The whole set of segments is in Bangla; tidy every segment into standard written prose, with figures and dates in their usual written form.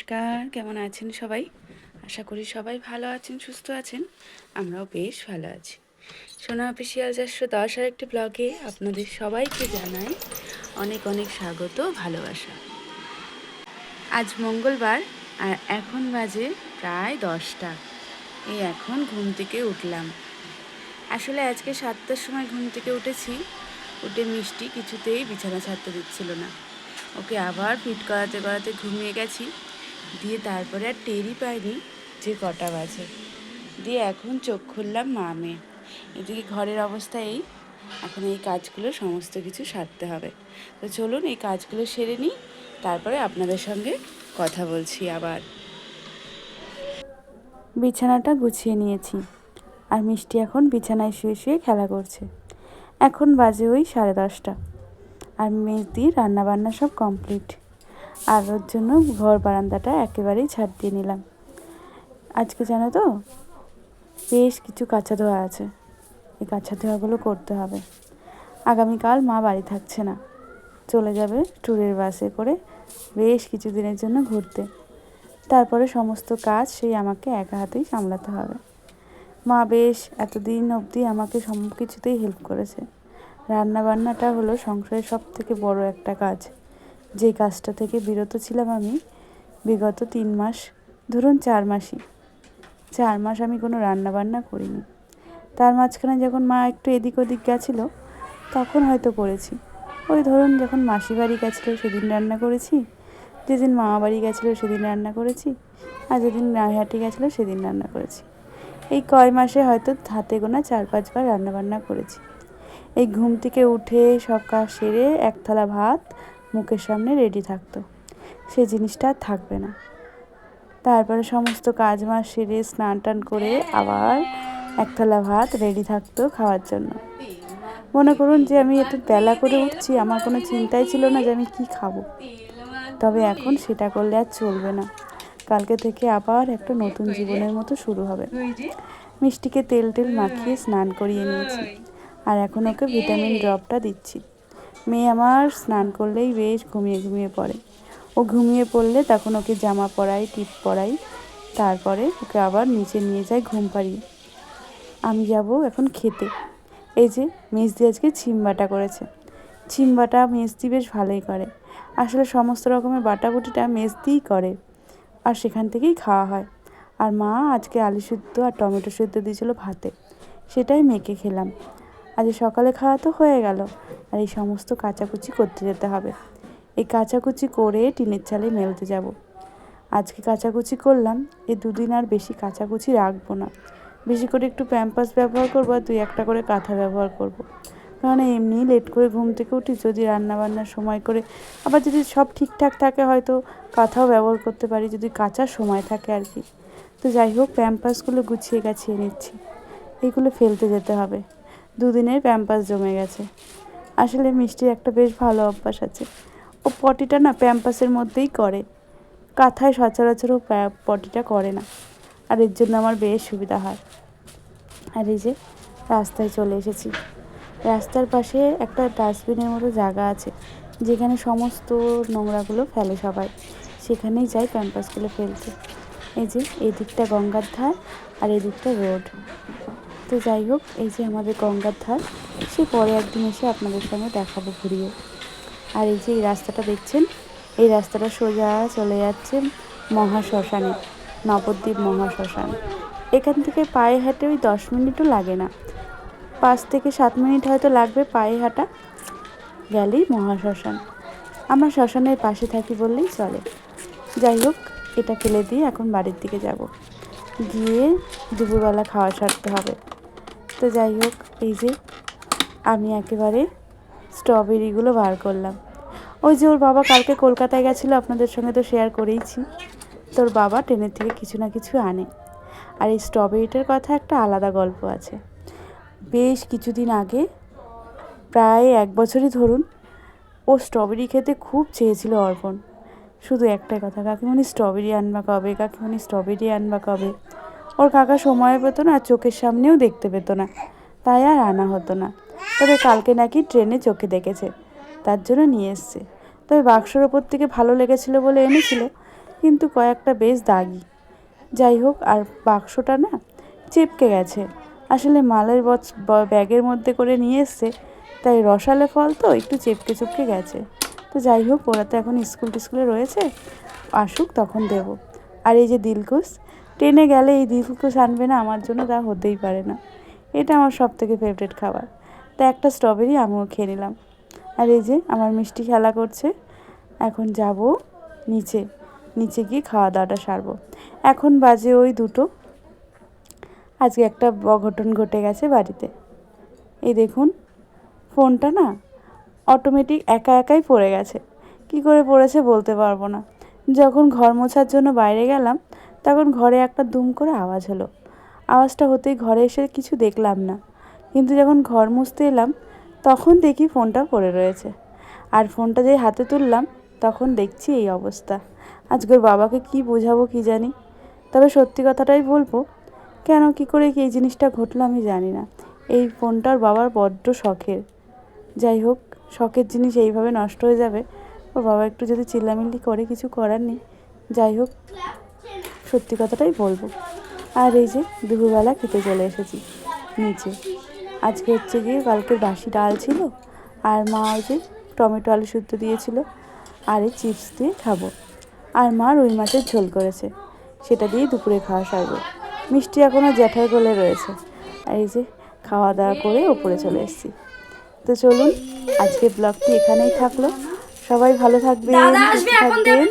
নমস্কার, কেমন আছেন সবাই? আশা করি সবাই ভালো আছেন, সুস্থ আছেন। আমরাও বেশ ভালো আছি। সোনা অফিসিয়াল 410 আরেকটি ব্লগে আপনাদের সবাইকে জানাই অনেক অনেক স্বাগত, ভালোবাসা। আজ মঙ্গলবার আর এখন বাজে প্রায় 10টা। এই এখন ঘুম থেকে উঠলাম। আসলে আজকে 7টার সময় ঘুম থেকে উঠেছি। উঠে মিষ্টি কিছুতেই বিছানা ছাড়তে দিচ্ছিল না। ওকে আবার ফিট করাতে করাতে ঘুমিয়ে গেছি। দিয়ে তারপরে আর টেরই পাইনি যে কটা বাজে। দিয়ে এখন চোখ খুললাম মেয়ে। এদিকে ঘরের অবস্থা এই। এখন এই কাজগুলো সমস্ত কিছু সারতে হবে। তো চলুন এই কাজগুলো সেরে নিই, তারপরে আপনাদের সঙ্গে কথা বলছি আবার। বিছানাটা গুছিয়ে নিয়েছি, আর মিষ্টি এখন বিছানায় শুয়ে শুয়ে খেলা করছে। এখন বাজে ওই 10:30। আর মেজদির রান্নাবান্না সব কমপ্লিট। আর ওর জন্য ঘর বারান্দাটা একেবারেই ছাড় দিয়ে নিলাম। আজকে জানো তো, বেশ কিছু কাঁচা ধোয়া আছে। এই কাঁচা ধোয়াগুলো করতে হবে। আগামীকাল মা বাড়ি থাকছে না, চলে যাবে ট্যুরের বাসে করে বেশ কিছু দিনের জন্য ঘুরতে। তারপরে সমস্ত কাজ সেই আমাকে একা হাতেই সামলাতে হবে। মা বেশ এতদিন অবধি আমাকে সব কিছুতেই হেল্প করেছে। রান্নাবান্নাটা হলো সংসারের সব থেকে বড় একটা কাজ। যে কাজটা থেকে বিরত ছিলাম আমি বিগত 3 মাস, ধরুন 4 মাসই। 4 মাস আমি কোনো রান্নাবান্না করিনি। তার মাঝখানে যখন মা একটু এদিক ওদিক গেছিলো তখন হয়তো করেছি। ওই ধরুন যখন মাসি বাড়ি গেছিলো সেদিন রান্না করেছি, যেদিন মামা বাড়ি গেছিলো সেদিন রান্না করেছি, আর যেদিন নৈহাটি গেছিলো সেদিন রান্না করেছি। এই কয় মাসে হয়তো হাতে গোনা 4-5 বার রান্নাবান্না করেছি। এই ঘুম থেকে উঠে সব কাজ সেরে এক থালা ভাত মুখের সামনে রেডি থাকতো, সেই জিনিসটা আর থাকবে না। তারপরে সমস্ত কাজ মাস সেরে স্নান টান করে আবার এক থালা ভাত রেডি থাকতো খাওয়ার জন্য। মনে করুন যে আমি এত বেলা করে উঠছি, আমার কোনো চিন্তাই ছিল না যে আমি কি খাবো। তবে এখন সেটা করলে আর চলবে না। কালকে থেকে আবার একটা নতুন জীবনের মতো শুরু হবে। মিষ্টিকে তেল মাখিয়ে স্নান করিয়ে নিয়েছি, আর এখন ওকে ভিটামিন ড্রপটা দিচ্ছি। মেয়ে আমার স্নান করলেই বেশ ঘুমিয়ে ঘুমিয়ে পড়ে। ও ঘুমিয়ে পড়লে তখন ওকে জামা পরাই, টিপ পরাই, তারপরে ওকে আবার নিচে নিয়ে যাই ঘুম পাড়িয়ে। আমি যাব এখন খেতে। এই যে মেজদি আজকে ছিম বাটা করেছে। ছিম বাটা মেজদি বেশ ভালোই করে। আসলে সমস্ত রকমের বাটাবুটিটা মেজদিই করে, আর সেখান থেকেই খাওয়া হয়। আর মা আজকে আলু সিদ্ধ আর টমেটো সিদ্ধ দিয়েছিল ভাতে, সেটাই মেখে খেলাম। আজ সকালে খাওয়া তো হয়ে গেল, আর এই সমস্ত কাচাকুচি করতে যেতে হবে। এই কাচাকুচি করে টিনের চালে মেলতে যাব। আজকে কাচাকুচি করলাম, এই 2 দিন আর বেশি কাচাকুচি রাখবো না। বেশি করে একটু প্যাম্পাস ব্যবহার করবো, আর 2-1টা করে কাঁথা ব্যবহার করব। কারণ এমনি লেট করে ঘুম থেকে উঠি, যদি রান্নাবান্নার সময় করে আবার যদি সব ঠিকঠাক থাকে হয়তো কাঁথাও ব্যবহার করতে পারি, যদি কাচার সময় থাকে আর কি। তো যাই হোক, প্যাম্পাসগুলো গুছিয়ে গাছিয়ে নিচ্ছি। এইগুলো ফেলতে যেতে হবে। 2 দিনের প্যাম্পাস জমে গেছে। আসলে মিষ্টির একটা বেশ ভালো অভ্যাস আছে, ও পটিটা না প্যাম্পাসের মধ্যেই করে। কাঁথায় সচরাচর ও পটিটা করে না, আর এর জন্য আমার বেশ সুবিধা হয়। আর এই যে রাস্তায় চলে এসেছি। রাস্তার পাশে একটা ডাস্টবিনের মতো জায়গা আছে, যেখানে সমস্ত নোংরাগুলো ফেলে সবাই। সেখানেই যাই প্যাম্পাসগুলো ফেলতে। এই যে এই দিকটা গঙ্গার ধার, আর এই দিকটা রোড। তো যাই হোক, এই যে আমাদের গঙ্গার ধার, সে পরে একদিন এসে আপনাদের সঙ্গে দেখাবো ঘুরিয়ে। আর এই যে এই রাস্তাটা দেখছেন, এই রাস্তাটা সোজা চলে যাচ্ছে মহাশ্মশানে, নবদ্বীপ মহাশ্মশান। এখান থেকে পায়ে হেঁটে ওই 10 মিনিটও লাগে না, 5 থেকে 7 মিনিট হয়তো লাগবে পায়ে হাঁটা গেলেই মহাশ্মশান। আমরা শ্মশানের পাশে থাকি বললেই চলে। যাই হোক, এটা ফেলে দিয়ে এখন বাড়ির দিকে যাব, গিয়ে দুপুরবেলা খাওয়া সারতে হবে। তো যাই হোক, এই যে আমি একেবারে স্ট্রবেরিগুলো বার করলাম। ওই যে ওর বাবা কালকে কলকাতায় গেছিলো, আপনাদের সঙ্গে তো শেয়ার করেইছি। তোর বাবা ট্রেনের থেকে কিছু না কিছু আনে। আর এই স্ট্রবেরিটার কথা একটা আলাদা গল্প আছে। বেশ কিছুদিন আগে, প্রায় 1 বছরই ধরুন, ও স্ট্রবেরি খেতে খুব চেয়েছিল অর্পণ। শুধু একটাই কথা, কাকিমণি স্ট্রবেরি আনবা কবে, কাকিমণি স্ট্রবেরি আনবা কবে। ওর কাকা সময় পেত না, আর চোখের সামনেও দেখতে পেত না, তাই আর আনা হতো না। তবে কালকে নাকি ট্রেনে চোখে দেখেছে, তার জন্য নিয়ে এসছে। তবে বাক্সর ওপর থেকে ভালো লেগেছিলো বলে এনেছিল, কিন্তু কয়েকটা বেশ দাগি। যাই হোক, আর বাক্সটা না চেপকে গেছে। আসলে মালের ব্যাগের মধ্যে করে নিয়ে এসছে, তাই রসালে ফল তো একটু চেপকে চুপকে গেছে। তো যাই হোক, ওরা তো এখন স্কুল টিস্কুলে রয়েছে, আসুক তখন দেব। আর এই যে দিলকুশ, ট্রেনে গেলে এই দিলকুশ আনবে না আমার জন্য, তা হতেই পারে না। এটা আমার সব থেকে ফেভারিট খাবার। তা একটা স্ট্রবেরি আমিও খেয়ে নিলাম। আর এই যে আমার মিষ্টি খেলা করছে। এখন যাব নিচে, নিচে গিয়ে খাওয়া দাওয়াটা সারবো। এখন বাজে ওই 2টো। আজকে একটা অঘটন ঘটে গেছে বাড়িতে। এই দেখুন, ফোনটা না অটোমেটিক একা একাই পড়ে গেছে। কি করে পড়েছে বলতে পারবো না। যখন ঘর মোছার জন্য বাইরে গেলাম, তখন ঘরে একটা দুম করে আওয়াজ হলো। আওয়াজটা হতেই ঘরে এসে কিছু দেখলাম না, কিন্তু যখন ঘর মুছতে এলাম তখন দেখি ফোনটা পড়ে রয়েছে। আর ফোনটা যেই হাতে তুললাম তখন দেখছি এই অবস্থা। আজকের বাবাকে কি বোঝাবো কি জানি। তবে সত্যি কথাটাই বলবো, কেন কি করে কি এই জিনিসটা ঘটলো আমি জানি না। এই ফোনটার বাবার বড্ড শখের। যাই হোক, শখের জিনিস এইভাবে নষ্ট হয়ে যাবে, ওর বাবা একটু যদি চিল্লামিল্লি করে, কিছু করার নেই। যাই হোক, সত্যি কথাটাই বলবো। আর এই যে দুপুরবেলা খেতে চলে এসেছি নিচে। আজকে হচ্ছে গিয়ে কালকের বাসি ডাল ছিল, আর মা ওই যে টমেটো আলু শুদ্ধ দিয়েছিল, আর এই চিপস দিয়ে খাবো। আর মা রুই মাছের ঝোল করেছে, সেটা দিয়ে দুপুরে খাওয়া সারবো। মিষ্টি এখনও জ্যাঠার কোলে রয়েছে। আর এই যে খাওয়া দাওয়া করে ওপরে চলে এসেছি। তো চলুন, আজকে ব্লগটি এখানেই থাকলো। সবাই ভালো থাকবেন, সুস্থ থাকবেন,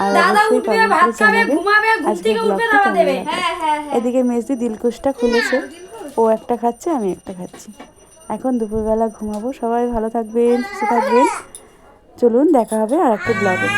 আর অবশ্যই কমেন্ট করে জানাবেন আজকের ব্লগটি কেমন লাগে। এদিকে মেজদি দিলকুশটা খুলেছে, ও একটা খাচ্ছে, আমি একটা খাচ্ছি। এখন দুপুরবেলা ঘুমাবো। সবাই ভালো থাকবেন, সুস্থ থাকবেন। চলুন, দেখা হবে আর একটা ব্লগে।